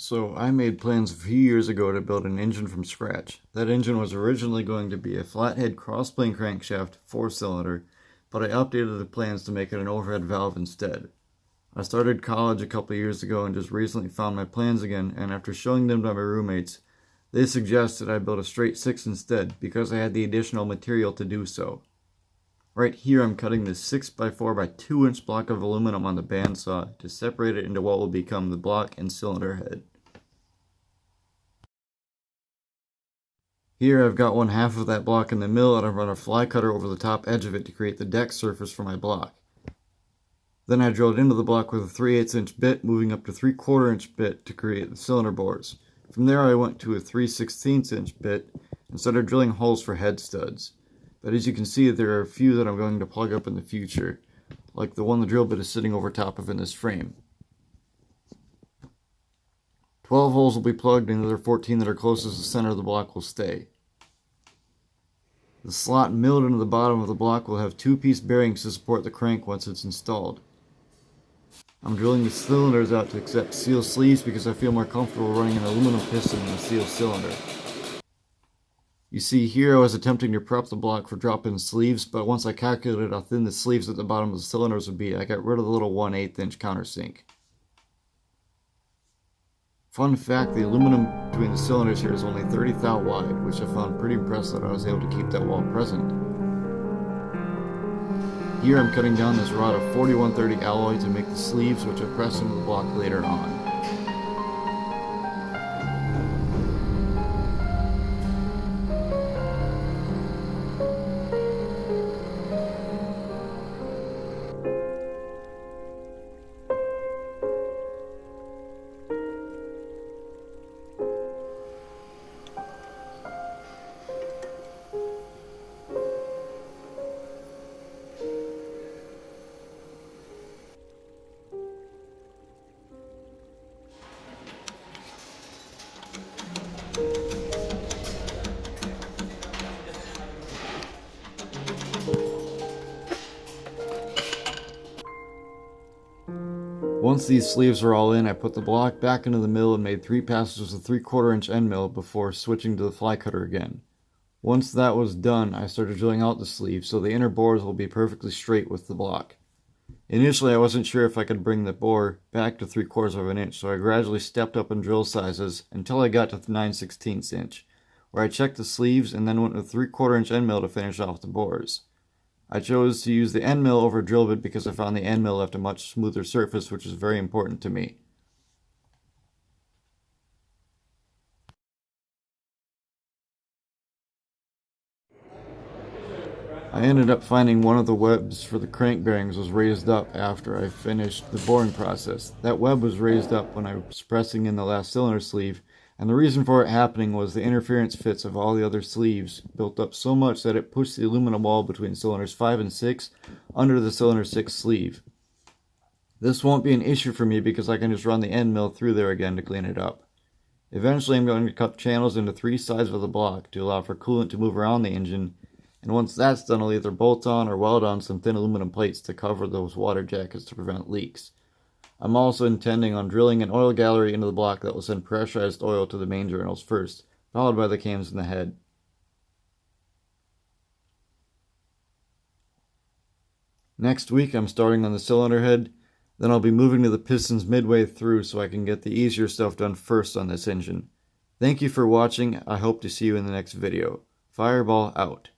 So I made plans a few years ago to build an engine from scratch. That engine was originally going to be a flathead crossplane crankshaft 4-cylinder, but I updated the plans to make it an overhead valve instead. I started college a couple years ago and just recently found my plans again, and after showing them to my roommates, they suggested I build a straight 6 instead because I had the additional material to do so. Right here I'm cutting this 6x4 by 2 inch block of aluminum on the bandsaw to separate it into what will become the block and cylinder head. Here I've got 1/2 of that block in the mill and I've run a fly cutter over the top edge of it to create the deck surface for my block. Then I drilled into the block with a 3/8 inch bit, moving up to 3/4 inch bit to create the cylinder bores. From there I went to a 3/16 inch bit and started drilling holes for head studs. But as you can see, there are a few that I'm going to plug up in the future, like the one the drill bit is sitting over top of in this frame. 12 holes will be plugged and the other 14 that are closest to the center of the block will stay. The slot milled into the bottom of the block will have 2-piece bearings to support the crank once it's installed. I'm drilling the cylinders out to accept seal sleeves because I feel more comfortable running an aluminum piston than a seal cylinder. You see here I was attempting to prep the block for drop-in sleeves, but once I calculated how thin the sleeves at the bottom of the cylinders would be, I got rid of the little 1/8 inch countersink. Fun fact, the aluminum between the cylinders here is only 30 thou wide, which I found pretty impressive that I was able to keep that while present. Here I'm cutting down this rod of 4130 alloy to make the sleeves, which I press into the block later on. Once these sleeves are all in, I put the block back into the mill and made 3 passes with a 3/4 inch end mill before switching to the fly cutter again. Once that was done, I started drilling out the sleeves so the inner bores will be perfectly straight with the block. Initially I wasn't sure if I could bring the bore back to 3/4 of an inch, so I gradually stepped up in drill sizes until I got to 9/16 inch, where I checked the sleeves and then went with 3/4 inch end mill to finish off the bores. I chose to use the end mill over drill bit because I found the end mill left a much smoother surface, which is very important to me. I ended up finding one of the webs for the crank bearings was raised up after I finished the boring process. That web was raised up when I was pressing in the last cylinder sleeve, and the reason for it happening was the interference fits of all the other sleeves built up so much that it pushed the aluminum wall between cylinders 5 and 6 under the cylinder 6 sleeve. This won't be an issue for me because I can just run the end mill through there again to clean it up. Eventually I'm going to cut channels into 3 sides of the block to allow for coolant to move around the engine, and once that's done I'll either bolt on or weld on some thin aluminum plates to cover those water jackets to prevent leaks. I'm also intending on drilling an oil gallery into the block that will send pressurized oil to the main journals first, followed by the cams in the head. Next week I'm starting on the cylinder head, then I'll be moving to the pistons midway through so I can get the easier stuff done first on this engine. Thank you for watching. I hope to see you in the next video. Fireball out.